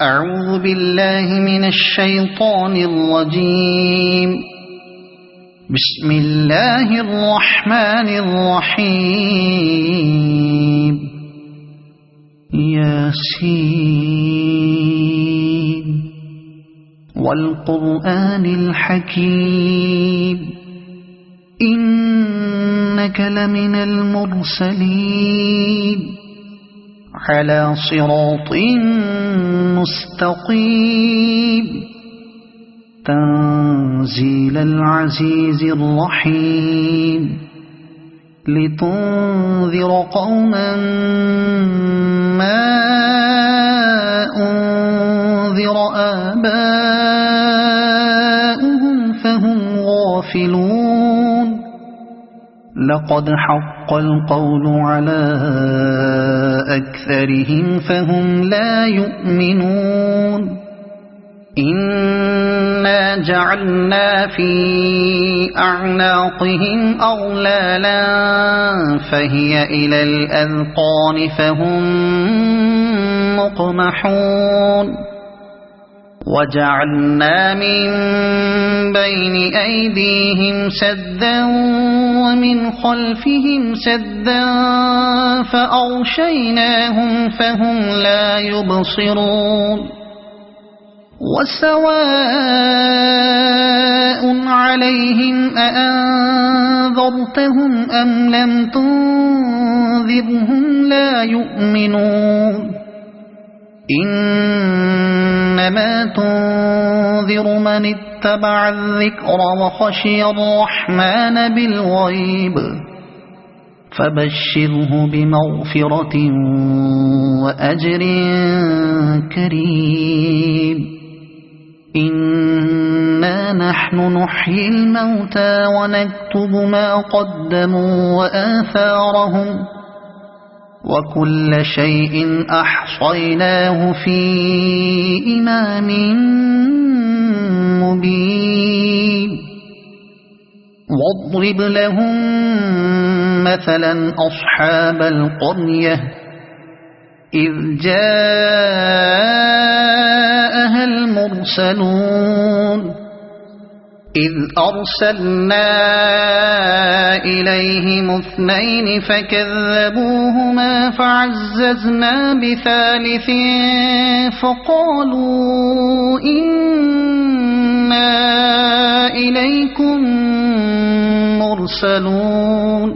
أعوذ بالله من الشيطان الرجيم. بسم الله الرحمن الرحيم. ياسين والقرآن الحكيم إنك لمن المرسلين على صراط مستقيم تنزيل العزيز الرحيم لتنذر قوما ما أنذر آباؤهم فهم غافلون. لقد حق القول على أكثرهم فهم لا يؤمنون. إنا جعلنا في أعناقهم أغلالا فهي إلى الأذقان فهم مقمحون. وجعلنا من بين أيديهم سدا ومن خلفهم سدا فأغشيناهم فهم لا يبصرون. وسواء عليهم أأنذرتهم أم لم تنذرهم لا يؤمنون. إنما تنذر من اتبع الذكر وخشي الرحمن بالغيب فبشره بمغفرة وأجر كريم. إنا نحن نحيي الموتى ونكتب ما قدموا وآثارهم وكل شيء أحصيناه في إمام مبين. واضرب لهم مثلا أصحاب القرية إذ جاءها المرسلون إذ أرسلنا إليهم اثنين فكذبوهما فعززنا بثالث فقالوا إنا إليكم مرسلون.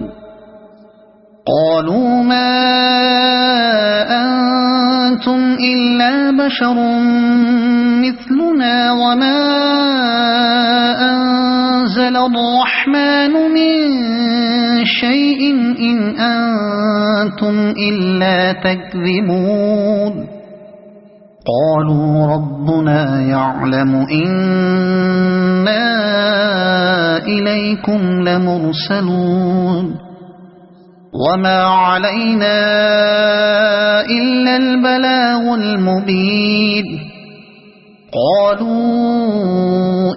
قالوا ما أنتم إلا بشر مثلنا وما أنزل الرحمن من شيء إن أنتم إلا تكذبون. قالوا ربنا يعلم إنا إليكم لمرسلون وما علينا إلا البلاغ المبين. قالوا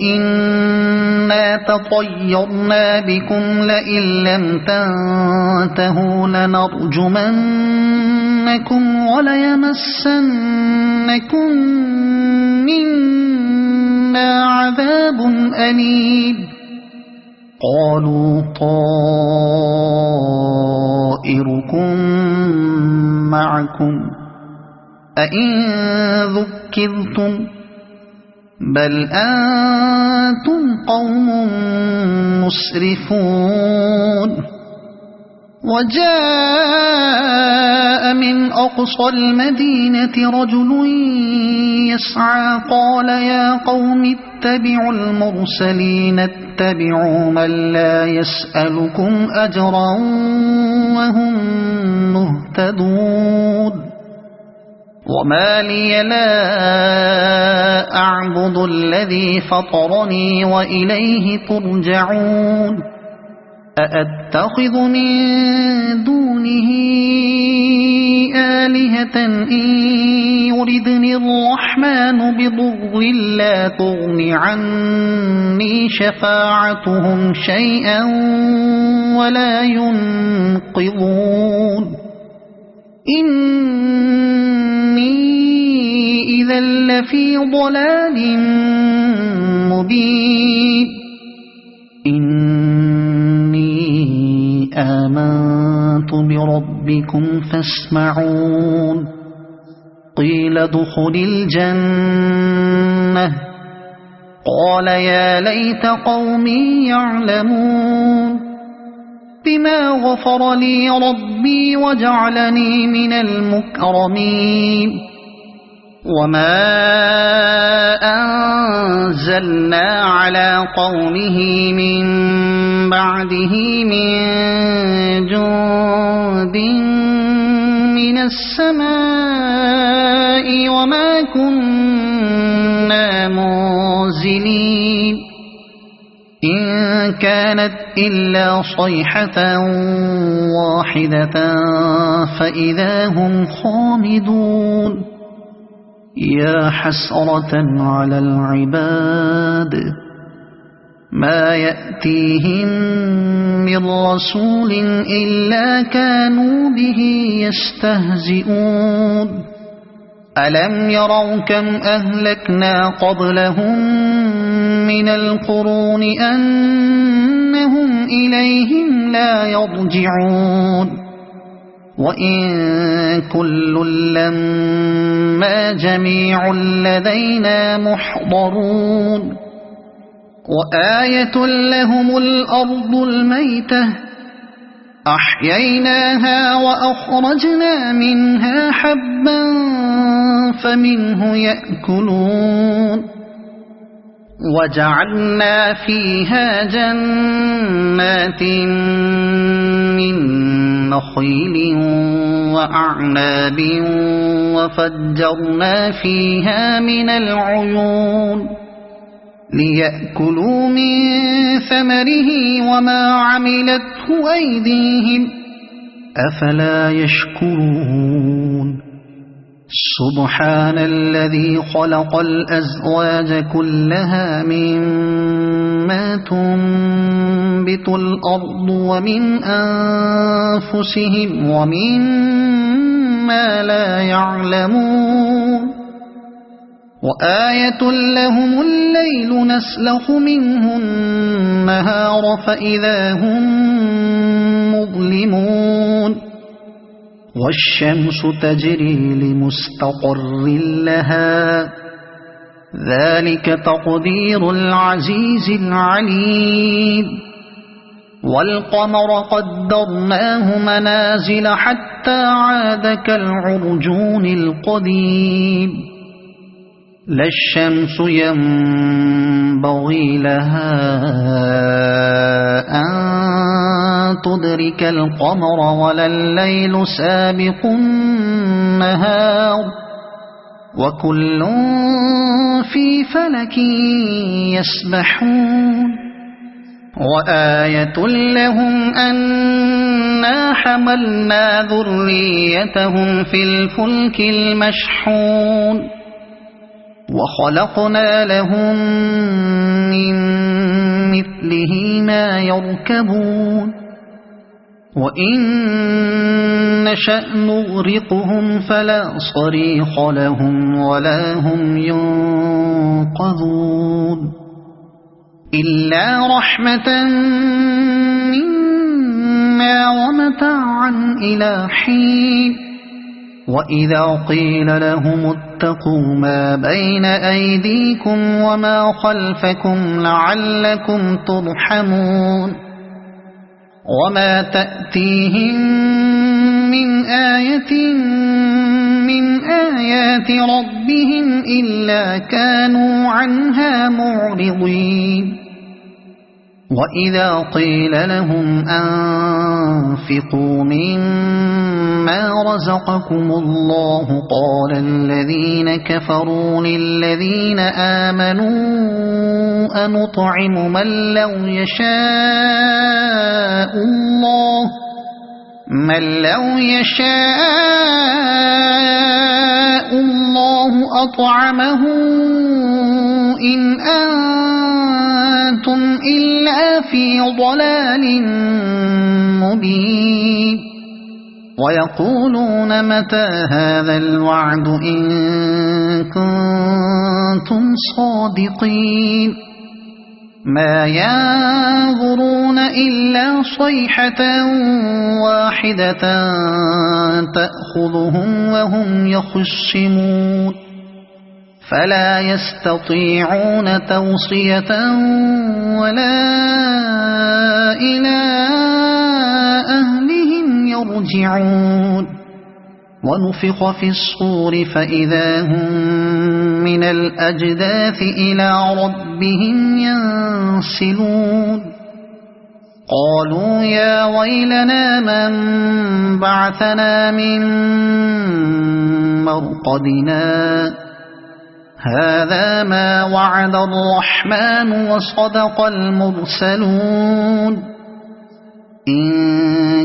إنا تطيرنا بكم لئن لم تنتهوا لنرجمنكم وليمسنكم منا عذاب أليم. قالوا طائركم معكم أئن ذكرتم بل أنتم قوم مسرفون. وجاء من أقصى المدينة رجل يسعى قال يا قوم اتبعوا المرسلين اتبعوا من لا يسألكم أجرا وهم مهتدون. وما لي لا أعبد الذي فطرني وإليه ترجعون. أأتخذ من دونه آلهة إن يردني الرحمن بضر لا تغن عني شفاعتهم شيئا ولا ينقذون. إني إذا لفي ضلال مبين إني آمنت بربكم فاسمعون قيل ادخل الجنة قال يا ليت قومي يعلمون بما غفر لي ربي وجعلني من المكرمين وما أنزلنا على قومه من بعده من جند من السماء وما كنا منزلين إن كانت إلا صيحة واحدة فإذا هم خامدون يا حسرة على العباد ما يأتيهم من رسول إلا كانوا به يستهزئون ألم يروا كم أهلكنا قبلهم من القرون أنهم إليهم لا يرجعون وإن كل لما جميع لدينا محضرون وآية لهم الأرض الميتة أحييناها وأخرجنا منها حبا فمنه يأكلون وجعلنا فيها جنات من نخيل وأعناب وفجرنا فيها من العيون ليأكلوا من ثمره وما عملته أيديهم أفلا يشكرون سبحان الذي خلق الأزواج كلها مما تنبت الأرض ومن أنفسهم ومما لا يعلمون وآية لهم الليل نسلخ منه النهار فإذا هم مظلمون والشمس تجري لمستقر لها ذلك تقدير العزيز العليم والقمر قدرناه منازل حتى عاد كالعرجون القديم لا الشمس ينبغي لها أن تدرك القمر ولا الليل سابق النهار وكل في فلك يسبحون وآية لهم أنا حملنا ذريتهم في الفلك المشحون وخلقنا لهم من مثله ما يركبون وإن نشأ نغرقهم فلا صريخ لهم ولا هم ينقذون إلا رحمة منا ومتاعا إلى حين وإذا قيل لهم اتقوا ما بين أيديكم وما خلفكم لعلكم ترحمون وما تأتيهم من آية من آيات ربهم إلا كانوا عنها معرضين وإذا قيل لهم أنفقوا مما رزقكم الله قال الذين كفروا للذين آمنوا أنطعم من لو يشاء الله أطعمه إن أنتم إلا في ضلال مبين ويقولون متى هذا الوعد إن كنتم صادقين ما ينظرون إلا صيحة واحدة تأخذهم وهم يخصمون فلا يستطيعون توصية ولا إلى أهلهم يرجعون ونفخ في الصور فإذا هم من الأجداث إلى ربهم ينسلون قالوا يا ويلنا من بعثنا من مرقدنا هذا ما وعد الرحمن وصدق المرسلون إن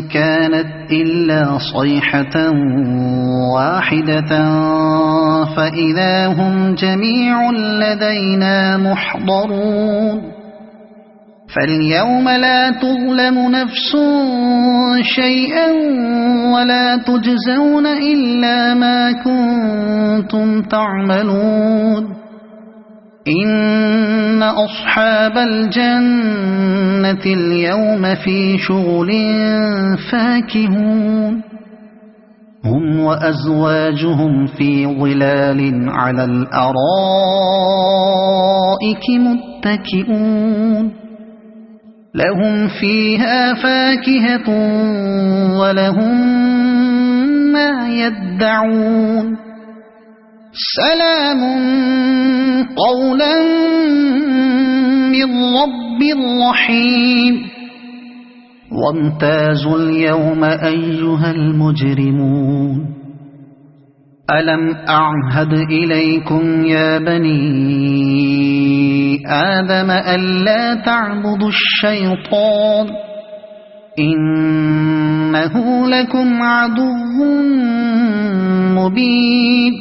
كانت إلا صيحة واحدة فإذا هم جميع لدينا محضرون فاليوم لا تظلم نفس شيئا ولا تجزون إلا ما كنتم تعملون إن أصحاب الجنة اليوم في شغل فاكهون هم وأزواجهم في ظلال على الأرائك متكئون لهم فيها فاكهة ولهم ما يدعون سلام قولا من رب رحيم وامتازوا اليوم أيها المجرمون ألم أعهد إليكم يا بني آدم ألا تعبدوا الشيطان إنه لكم عدو مبين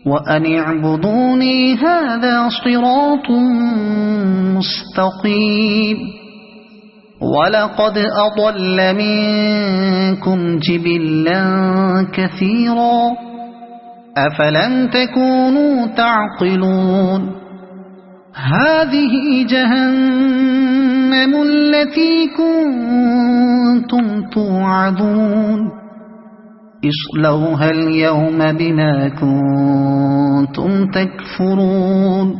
وأن اعبدوني هذا صراط مستقيم ولقد أضل منكم جبلا كثيرا أفلم تكونوا تعقلون هذه جهنم التي كنتم توعدون اصلوها اليوم بما كنتم تكفرون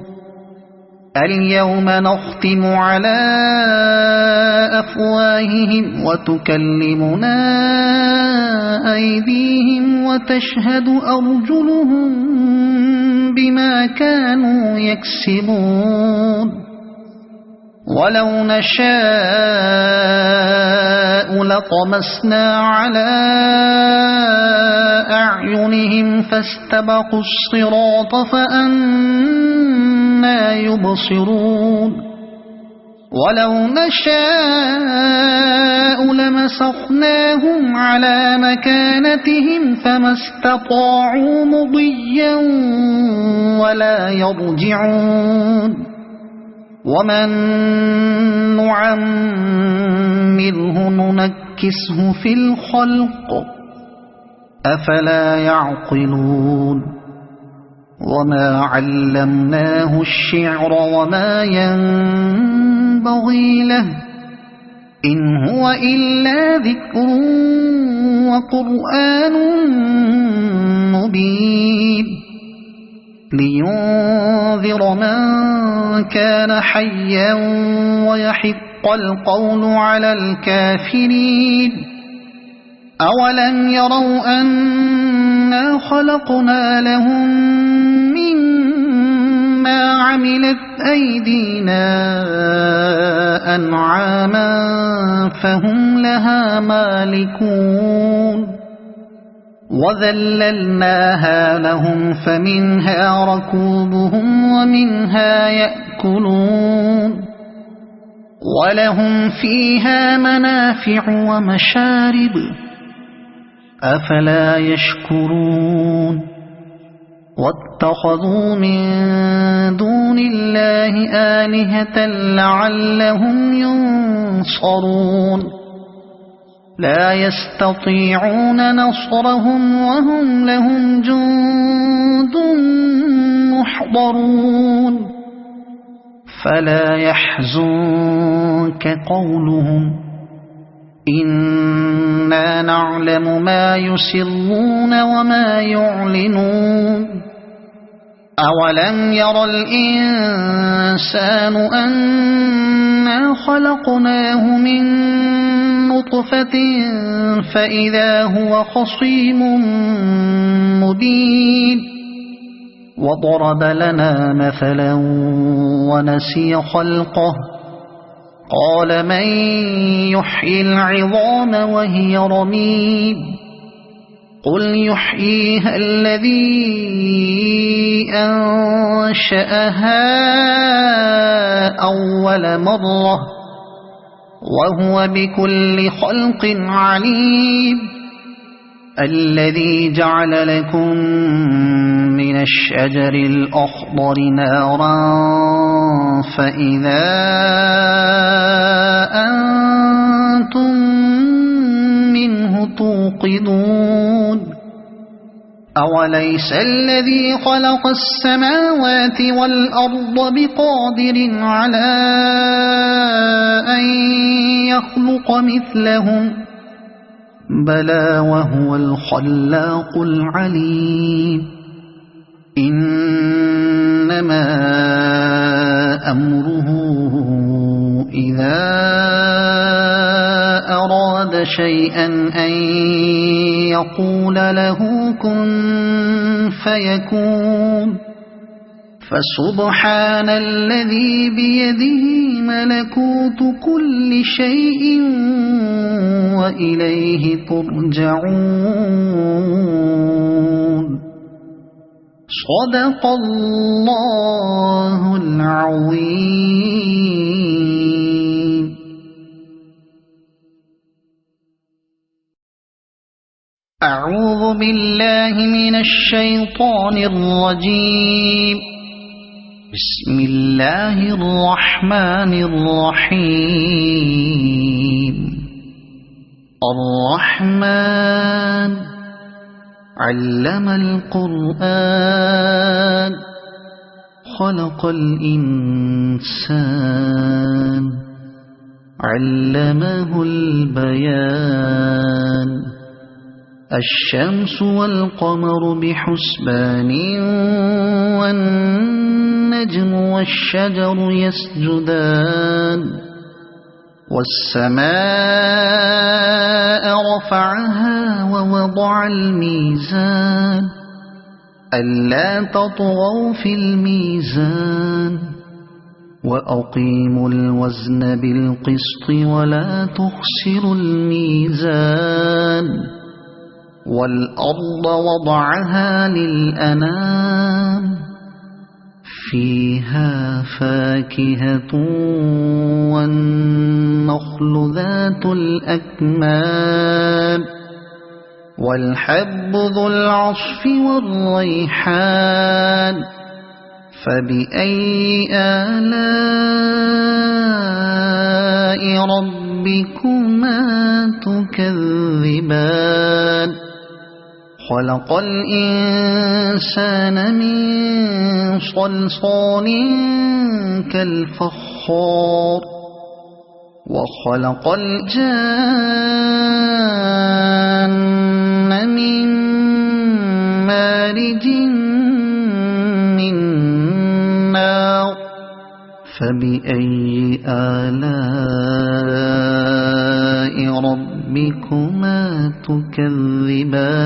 اليوم نختم على أفواههم وتكلمنا أيديهم وتشهد أرجلهم بما كانوا يكسبون ولو نشاء لطمسنا على أعينهم فاستبقوا الصراط فأنى يبصرون ولو نشاء لمسخناهم على مكانتهم فما استطاعوا مضيا ولا يرجعون ومن نعمره ننكسه في الخلق أفلا يعقلون وما علمناه الشعر وما ينبغي له إن هو إلا ذكر وقرآن مبين لينذر من كان حيا ويحق القول على الكافرين أولم يروا أنا خلقنا لهم مما عملت أيدينا أنعاما فهم لها مالكون وذللناها لهم فمنها ركوبهم ومنها يأكلون ولهم فيها منافع ومشارب أفلا يشكرون واتخذوا من دون الله آلهة لعلهم ينصرون لا يستطيعون نصرهم وهم لهم جند محضرون فلا يحزنك قولهم إنا نعلم ما يسرون وما يعلنون أولم ير الإنسان أنا خلقناه من نطفة فإذا هو خصيم مبين وضرب لنا مثلا ونسي خلقه قال من يحيي العظام وهي رميم قل يحييها الذي أنشأها أول مرة وهو بكل خلق عليم الذي جعل لكم من الشجر الأخضر نارا فإذا أنتم منه توقدون أوليس الذي خلق السماوات والأرض بقادر على أن يخلق مثلهم بلى وهو الخلاق العليم إنما أمره إذا أراد شيئا أن يقول له كن فيكون فسبحان الذي بيده ملكوت كل شيء وإليه ترجعون صدق الله العظيم. أعوذ بالله من الشيطان الرجيم. بسم الله الرحمن الرحيم. الرحمن علم القرآن خلق الإنسان علمه البيان الشمس والقمر بحسبان والنجم والشجر يسجدان والسماء رفعها ووضع الميزان ألا تطغوا في الميزان وأقيموا الوزن بالقسط ولا تخسروا الميزان والأرض وضعها للأنام فيها فاكهة والنخل ذات الأكمام والحب ذو العصف والريحان فبأي آلاء ربكما تكذبان خلق الإنسان من صلصال كالفخار وخلق الجان من مارج من نار فبأي آلاء ربكما تكذبان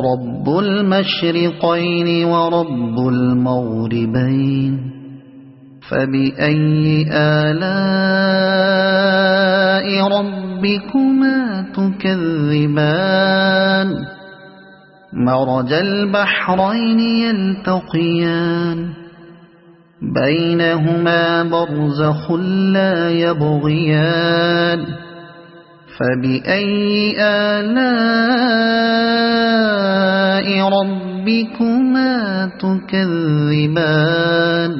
رب المشرقين ورب المغربين فبأي آلاء ربكما تكذبان مرج البحرين يلتقيان بينهما برزخ لا يبغيان فبأي آلاء ربكما تكذبان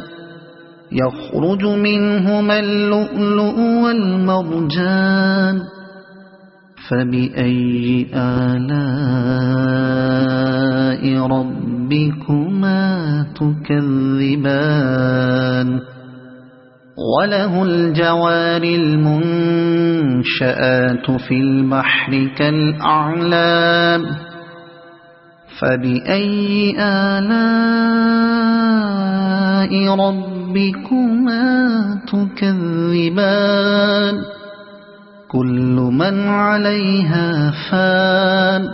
يخرج منهما اللؤلؤ والمرجان فبأي آلاء ربكما تكذبان وله الجوار المنشآت في البحر كالأعلام فبأي آلاء ربكما تكذبان كل من عليها فان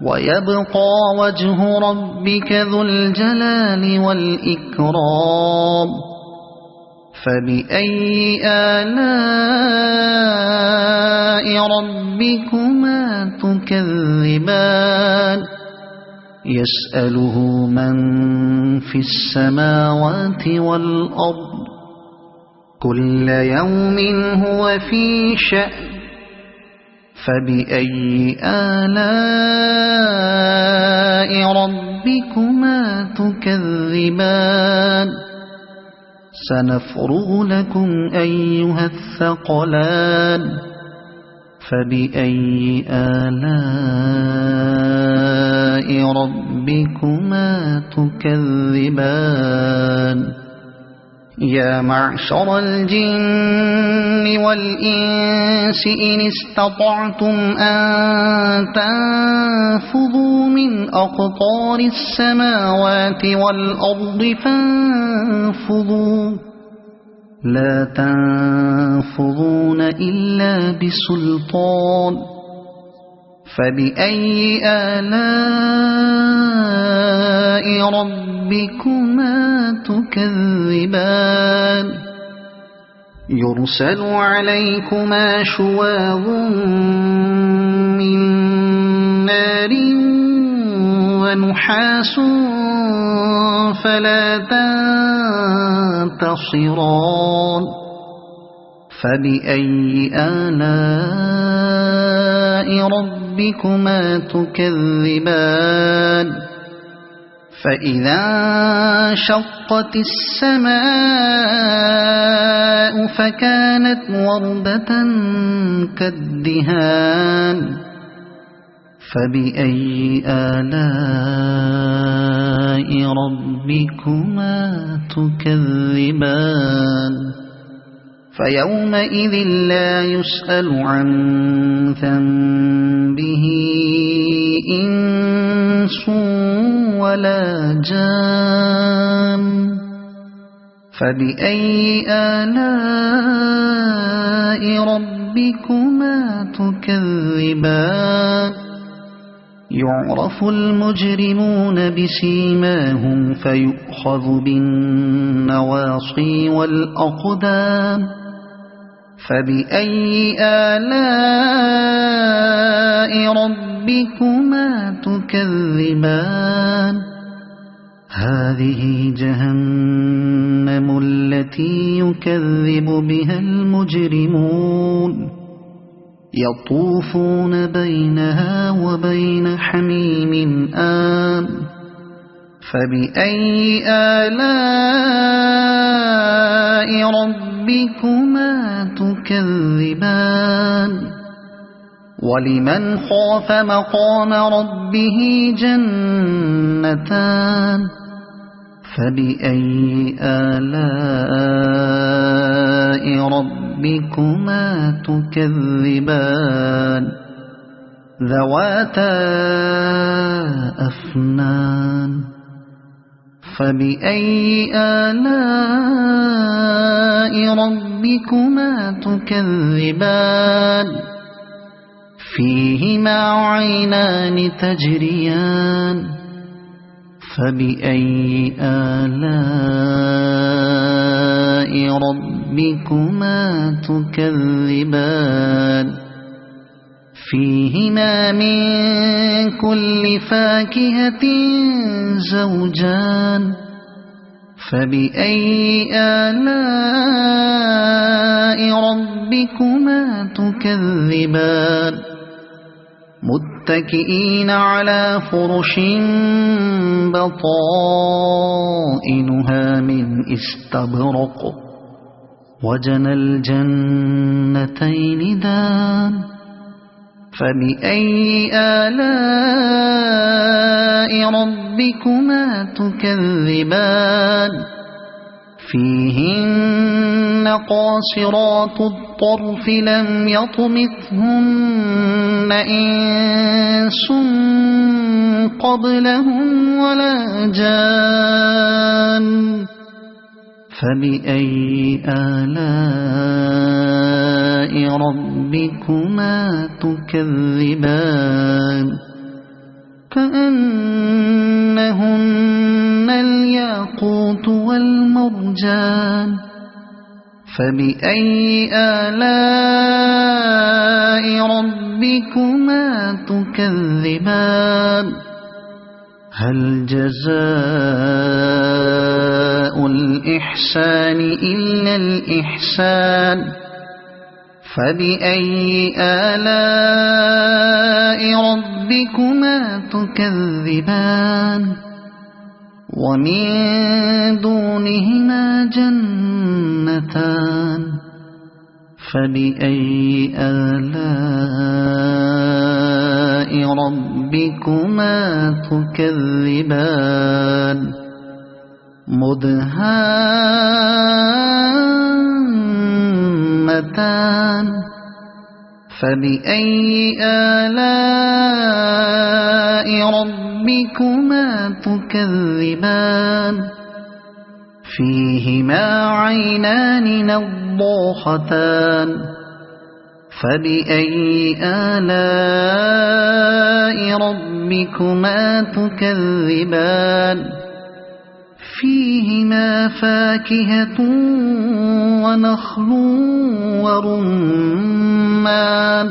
ويبقى وجه ربك ذو الجلال والإكرام فبأي آلاء ربكما تكذبان يسأله من في السماوات والأرض كل يوم هو في شأن فبأي آلاء ربكما تكذبان سنفرغ لكم أيها الثقلان فبأي آلاء ربكما تكذبان يا معشر الجن والإنس إن استطعتم أن تنفذوا من أقطار السماوات والأرض فانفذوا لا تنفذون إلا بسلطان فبأي آلاء ربكما تكذبان يرسل عليكما شواظ من نار ونحاس فلا تنتصران فبأي آلاء ربكما تكذبان فإذا انشقت السماء فكانت وردة كالدهان فبأي آلاء ربكما تكذبان فيومئذ لا يسأل عن ذنبه إنس ولا جان فبأي آلاء ربكما تكذبان يعرف المجرمون بسيماهم فيؤخذ بالنواصي والأقدام فبأي آلاء ربكما تكذبان هذه جهنم التي يكذب بها المجرمون يطوفون بينها وبين حميم آن فبأي آلاء ربكما تكذبان ولمن خاف مقام ربه جنتان فبأي آلاء ربكما تكذبان ذواتا أفنان فبأي آلاء ربكما تكذبان فيهما عينان تجريان فبأي آلاء ربكما تكذبان فيهما من كل فاكهة زوجان فبأي آلاء ربكما تكذبان متكئين على فرش بطائنها من استبرق وجنى الجنتين دان فبأي آلاء ربكما تكذبان فيهن قاصرات الطرف لم يطمثهن إنس قبلهم ولا جان فبأي آلاء ربكما تكذبان كأنهن الياقوت والمرجان فبأي آلاء ربكما تكذبان هل جزاء الإحسان إلا الإحسان فبأي آلاء ربكما تكذبان ومن دونهما جنتان فبأي آلاء ربكما تكذبان مدهامتان فبأي آلاء ربكما تكذبان فيهما عينان نضاختان فبأي آلاء ربكما تكذبان فيهما فاكهة ونخل ورمان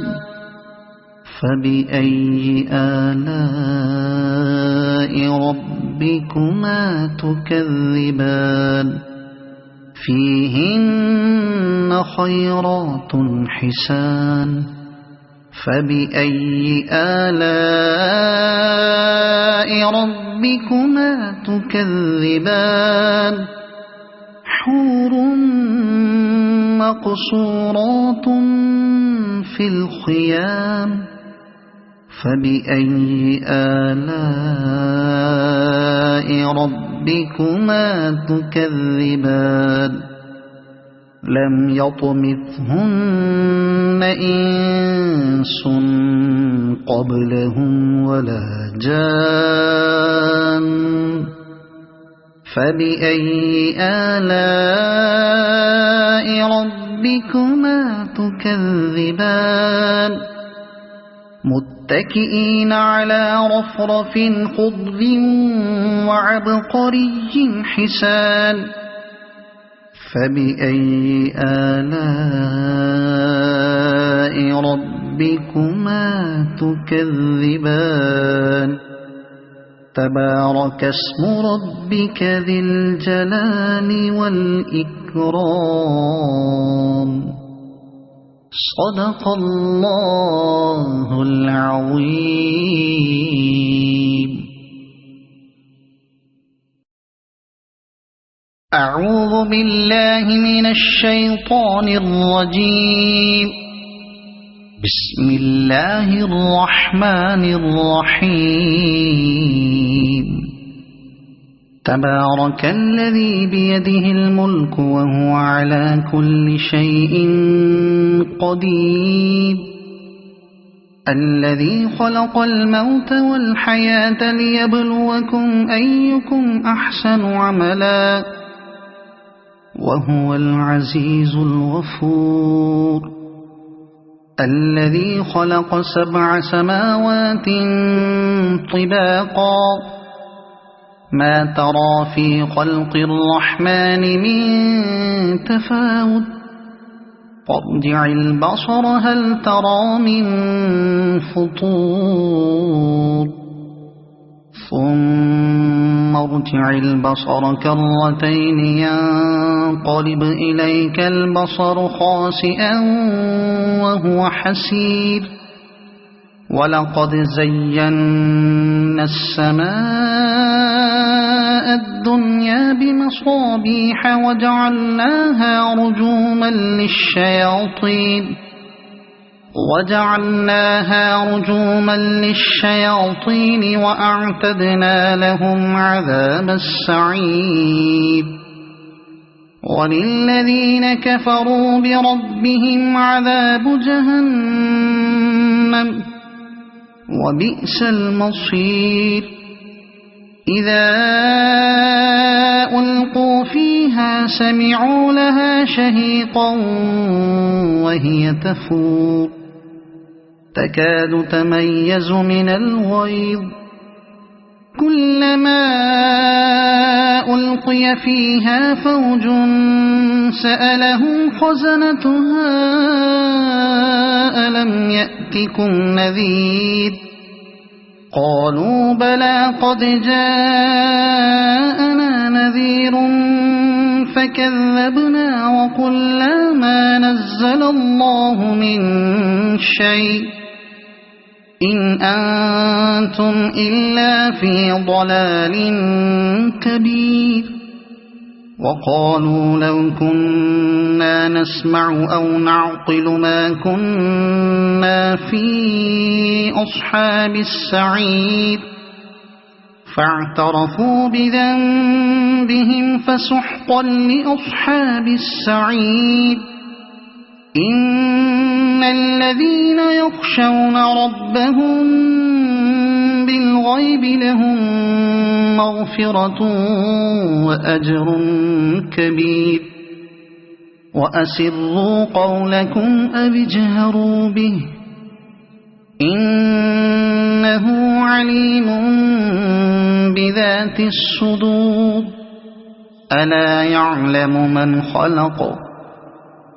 فبأي آلاء ربكما تكذبان فيهن خيرات حسان فبأي آلاء ربكما تكذبان حور مقصورات في الخيام فبأي آلاء ربكما تكذبان لم يطمثهن إنس قبلهم ولا جان فبأي آلاء ربكما تكذبان متكئين على رفرف خضر وعبقري حسان فبأي آلاء ربكما تكذبان تبارك اسم ربك ذي الجلال والإكرام صدق الله العظيم. أعوذ بالله من الشيطان الرجيم. بسم الله الرحمن الرحيم. تبارك الذي بيده الملك وهو على كل شيء قدير الذي خلق الموت والحياة ليبلوكم أيكم أحسن عملا وهو العزيز الغفور الذي خلق 7 سماوات طباقا ما ترى في خلق الرحمن من تفاوت فارجع البصر هل ترى من فطور ثم ارجع البصر كرتين ينقلب إليك البصر خاسئا وهو حسير ولقد زينا السماء الدنيا بمصابيح وجعلناها رجوما للشياطين وجعلناها رجوما للشياطين وأعتدنا لهم عذاب السعير وللذين كفروا بربهم عذاب جهنم وبئس المصير إذا ألقوا فيها سمعوا لها شهيقا وهي تفور تكاد تميز من الغيظ كلما ألقي فيها فوج سألهم خزنتها ألم يأتكم نذير قالوا بلى قد جاءنا نذير فكذبنا وقلنا ما نزل الله من شيء إن أنتم إلا في ضلال كبير وقالوا لو كنا نسمع أو نعقل ما كنا في أصحاب السعير فاعترفوا بذنبهم فسحقا لأصحاب السعير إن الذين يخشون ربهم بالغيب لهم مغفرة وأجر كبير وأسروا قولكم أو اجهروا به إنه عليم بذات الصدور ألا يعلم من خلق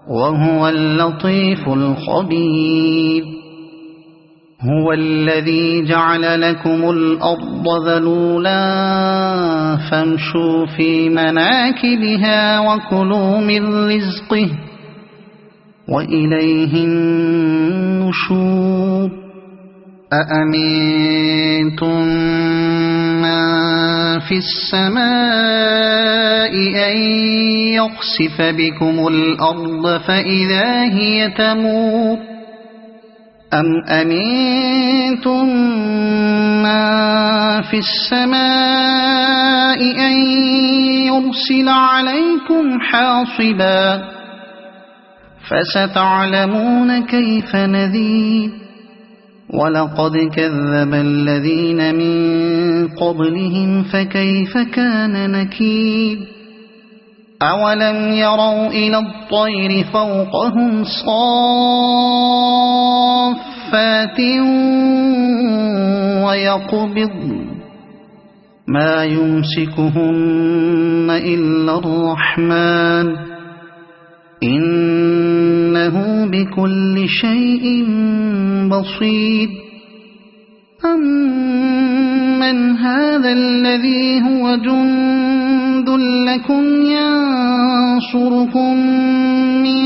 وهو اللطيف الخبير هو الذي جعل لكم الأرض ذلولا فامشوا في مناكبها وكلوا من رزقه وإليه النشور أأمنتم من في السماء أن يخسف بكم الأرض فإذا هي تمور أم أمنتم من في السماء أن يرسل عليكم حاصبا فستعلمون كيف نذير ولقد كذب الذين من قبلهم فكيف كان نكير أولم يروا إلى الطير فوقهم صافات ويقبضن ما يمسكهن إلا الرحمن إنه بكل شيء بصير أمن هذا الذي هو جند لكم ينصركم من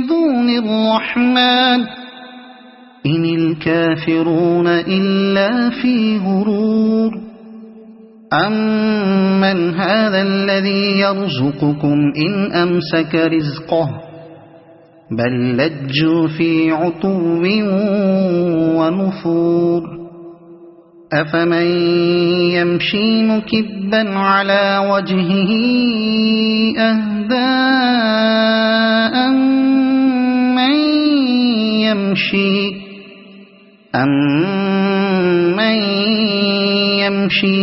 دون الرحمن إن الكافرون إلا في غرور أمن هذا الذي يرزقكم إن أمسك رزقه بل لجوا في عتو ونفور أفمن يمشي مكبا على وجهه أهدى أمن يمشي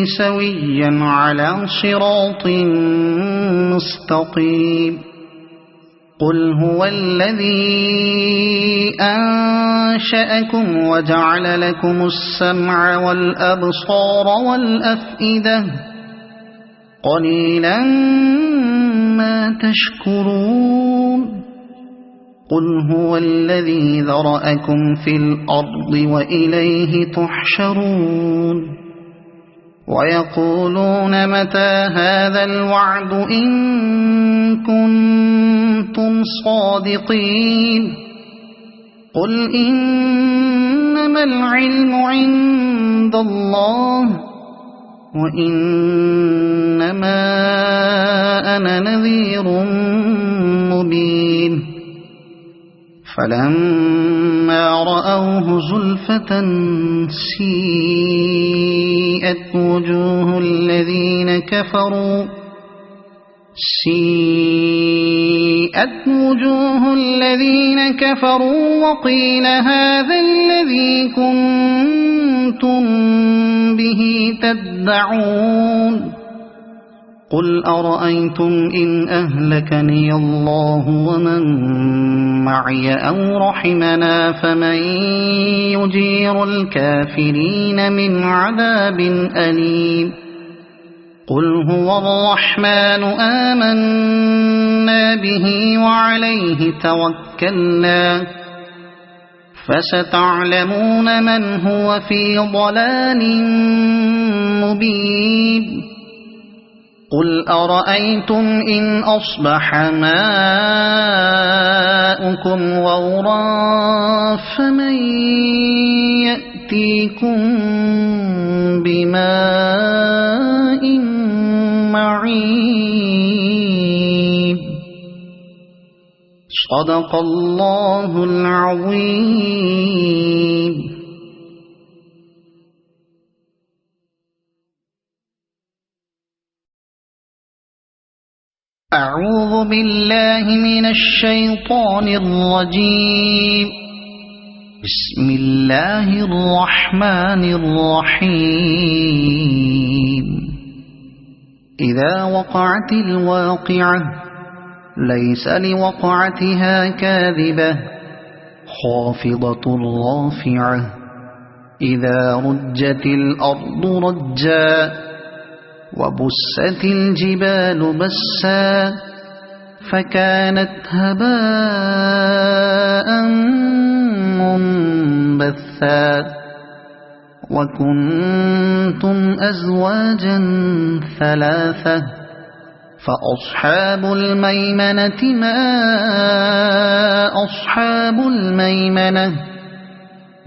سويا على صراط مستقيم قل هو الذي أنشأكم وجعل لكم السمع والأبصار والأفئدة قليلا ما تشكرون قل هو الذي ذرأكم في الأرض وإليه تحشرون ويقولون متى هذا الوعد إن كنتم صادقين قل إنما العلم عند الله وإنما أنا نذير مبين فلما رأوه زلفة سيئت وجوه الذين كفروا وقيل هذا الذي كنتم به تدعون قل أرأيتم إن أهلكني الله ومن معي أو رحمنا فمن يجير الكافرين من عذاب أليم قل هو الرحمن آمنا به وعليه توكلنا فستعلمون من هو في ضلال مبين قل أرأيتم إن أصبح ماؤكم غورا فمن يأتيكم بماء معين صدق الله العظيم. أعوذ بالله من الشيطان الرجيم. بسم الله الرحمن الرحيم. إذا وقعت الواقعة ليس لوقعتها كاذبة خافضة رافعة إذا رجت الأرض رجا وبست الجبال بسا فكانت هباء منبثا وكنتم أزواجا ثلاثة فأصحاب الميمنة ما أصحاب الميمنة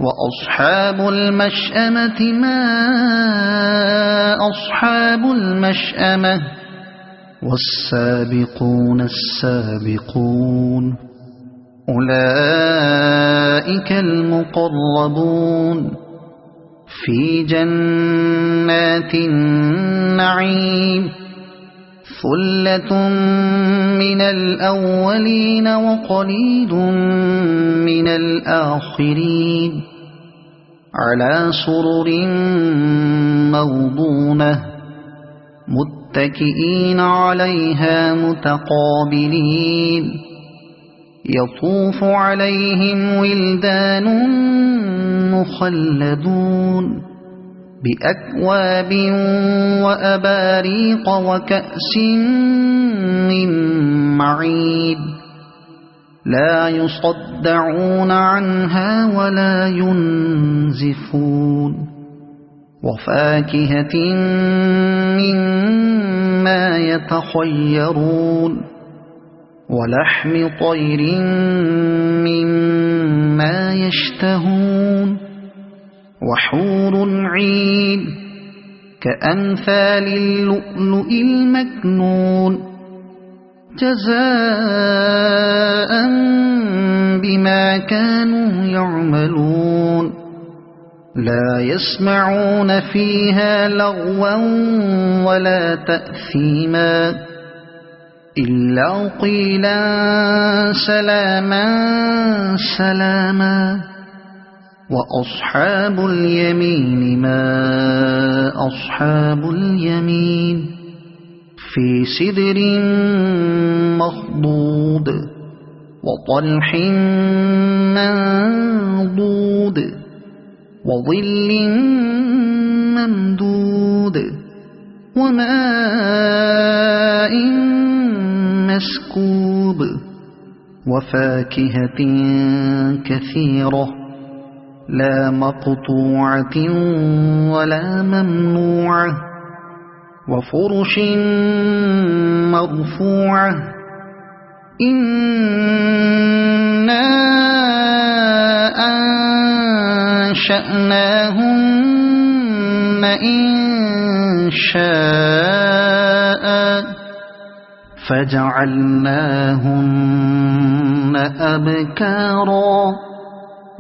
وأصحاب المشأمة ما أصحاب المشأمة والسابقون السابقون أولئك المقربون في جنات النعيم ثلة من الأولين وقليل من الآخرين على سرر موضونة متكئين عليها متقابلين يطوف عليهم ولدان مخلدون بأكواب وأباريق وكأس من معين لا يصدعون عنها ولا ينزفون وفاكهة مما يتخيرون ولحم طير مما يشتهون وحور عين كأمثال اللؤلؤ المكنون جزاء بما كانوا يعملون لا يسمعون فيها لغوا ولا تأثيما إلا قيلا سلاما سلاما وأصحاب اليمين ما أصحاب اليمين في سدر مخضود وطلح منضود وظل ممدود وماء مسكوب وفاكهة كثيرة لا مقطوعة ولا ممنوعة وفرش مرفوعة إنا أنشأناهن إنشاء فجعلناهن أبكارا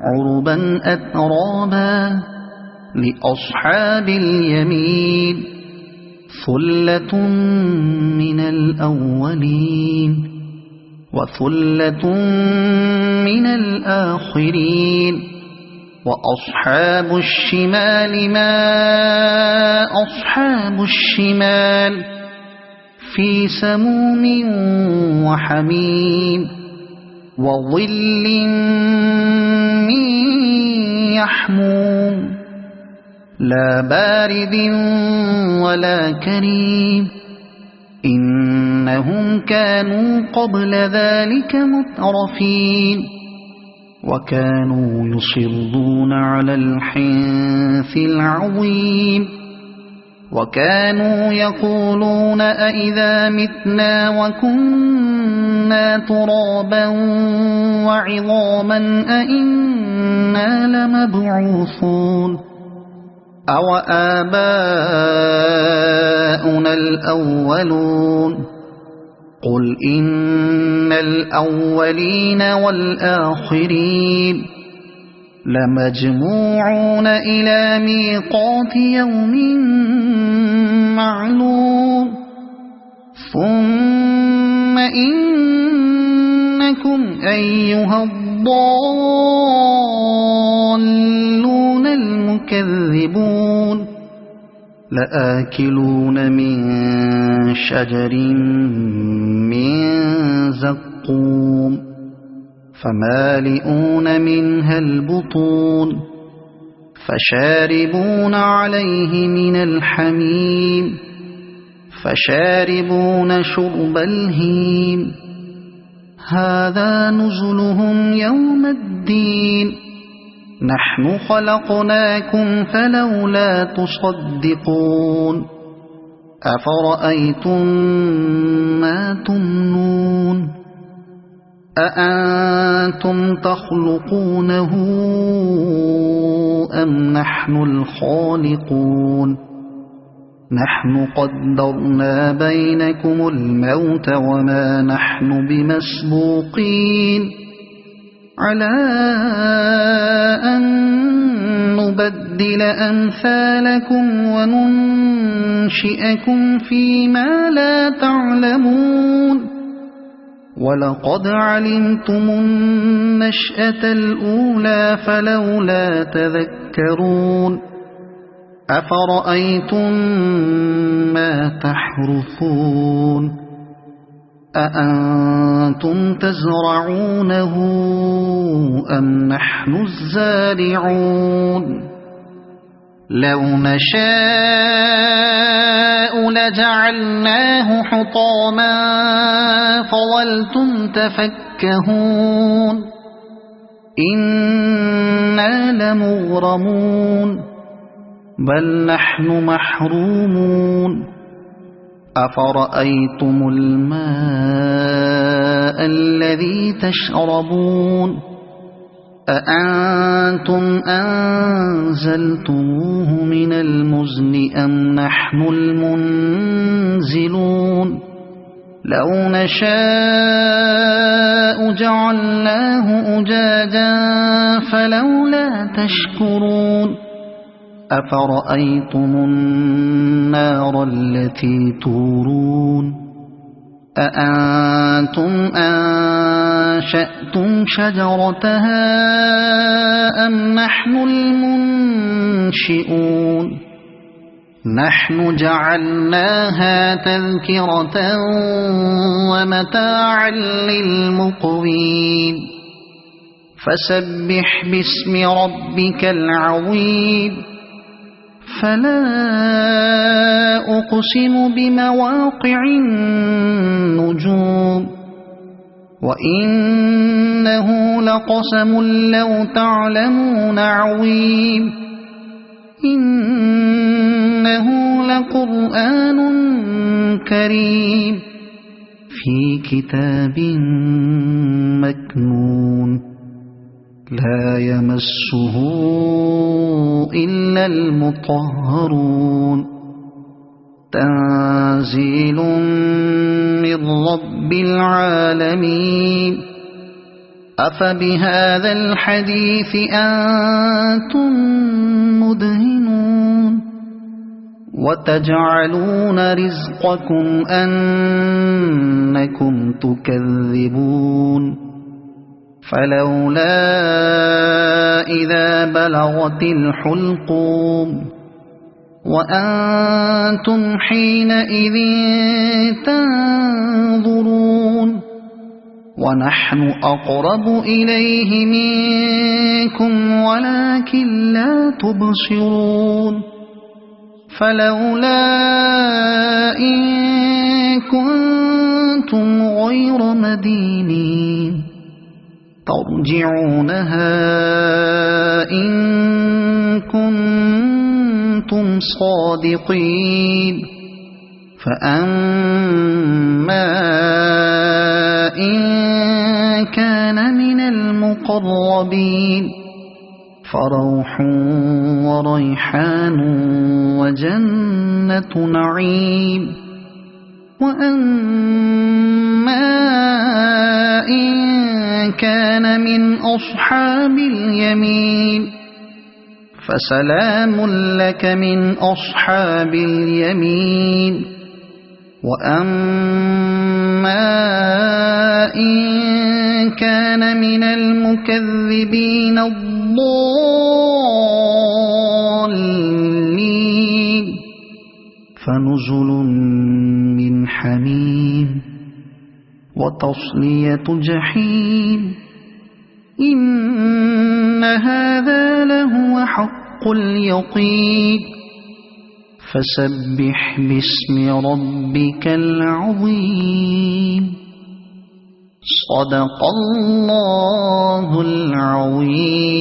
عربا أترابا لأصحاب اليمين ثلة من الأولين وثلة من الآخرين وأصحاب الشمال ما أصحاب الشمال في سموم وحميم وظل من يحموم لا بارد ولا كريم إنهم كانوا قبل ذلك مترفين وكانوا يصرون على الحنث العظيم وكانوا يقولون أئذا متنا وكنا ترابا وعظاما أئنا لمبعوثون أو آباؤنا الأولون قل إن الأولين والآخرين لمجموعون إلى ميقات يوم معلوم ثم إنكم أيها الضالون المكذبون لآكلون من شجر من زقوم فمالئون منها البطون فشاربون عليه من الحميم فشاربون شرب الهيم هذا نزلهم يوم الدين نحن خلقناكم فلولا تصدقون أفرأيتم ما تمنون أأنتم تخلقونه أم نحن الخالقون نحن قدرنا بينكم الموت وما نحن بمسبوقين على أن نبدل أمثالكم وننشئكم فيما لا تعلمون ولقد علمتم النشأة الأولى فلولا تذكرون أفرأيتم ما تحرثون أأنتم تزرعونه أم نحن الزارعون لو نشاء لجعلناه حطاما فظلتم تفكهون إنا لمغرمون بل نحن محرومون أفرأيتم الماء الذي تشربون أأنتم أنزلتموه من المزن أم نحن المنزلون لو نشاء جعلناه أجاجا فلولا تشكرون أفرأيتم النار التي تورون أأنتم أنشأتم شجرتها أم نحن المنشئون نحن جعلناها تذكرة ومتاعا للمقوين فسبح باسم ربك العظيم فلا أقسم بمواقع النجوم وإنه لقسم لو تعلمون عظيم إنه لقرآن كريم في كتاب مكنون لا يمسه إلا المطهرون تنزيل من رب العالمين أفبهذا الحديث أنتم مدهنون وتجعلون رزقكم أنكم تكذبون فلولا إذا بلغت الحلقوم وأنتم حينئذ تنظرون ونحن أقرب إليه منكم ولكن لا تبصرون فلولا إن كنتم غير مدينين ترجعونها إن كنتم صادقين فأما إن كان من المقربين فروح وريحان وجنة نعيم وأما إن كان من أصحاب اليمين فسلام لك من أصحاب اليمين وأما إن كان من المكذبين الضالين فنزل من حميم وتصلية جحيم إن هذا لهو حق اليقين فسبح باسم ربك العظيم صدق الله العظيم.